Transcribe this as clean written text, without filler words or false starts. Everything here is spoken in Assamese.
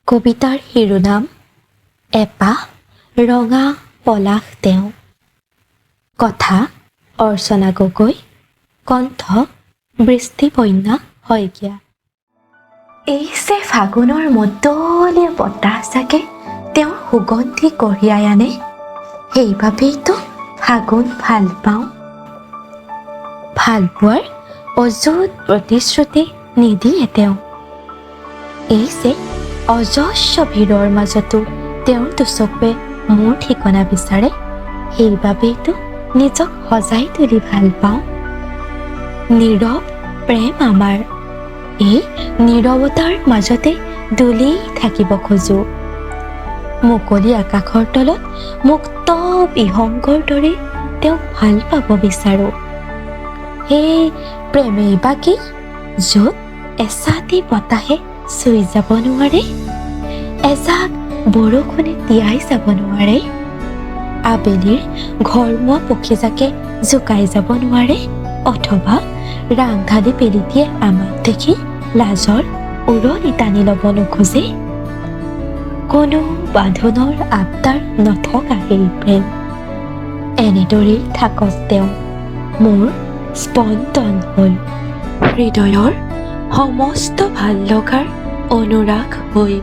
কবিতাৰ শিৰোনাম এপাহ ৰঙা পলাশ তেওঁ। কথা অৰ্চনা গগৈ, কণ্ঠ বৃষ্টিপন্যা শইকীয়া। এই যে ফাগুনৰ মতলীয়া বতাহ চাগে তেওঁ সুগন্ধি কঢ়িয়াই আনে, সেইবাবেইতো ফাগুন ভাল পাওঁ। ভাল পোৱাৰ অযুত প্ৰতিশ্ৰুতি নিদিয়ে তেওঁ। এই যে অজস্ৰ ভিৰৰ মাজতো তেওঁৰ দুচকুৱে মোৰ ঠিকনা বিচাৰে, সেইবাবেইতো নিজক সজাই তুলি ভাল পাওঁ। নীৰৱ প্ৰেম আমাৰ, এই নীৰৱতাৰ মাজতে ডুলি থাকিব খোজো। মুকলি আকাশৰ তলত মুক্ত বিহংগৰ দৰে তেওঁক ভাল পাব বিচাৰোঁ। সেই প্ৰেমেই বাকী য'ত এচাটি বতাহে চুই যাব নোৱাৰে, এজাক বৰষুণে তিয়াই যাব নোৱাৰে, আবেলিৰ ঘৰমুৱা পক্ষীজাকে জোকাই যাব নোৱাৰে, অথবা ৰাংঢালি পেলিটিয়ে আমাক দেখি লাজৰ উৰণি টানি ল'ব নোখোজে। কোনো বান্ধোনৰ আবদাৰ নথকা সেই প্ৰেম, এনেদৰেই থাকক তেওঁ মোৰ স্পন্দন হৈ, হৃদয়ৰ সমস্ত ভাল লগাৰ অনুৰাগ হৈ।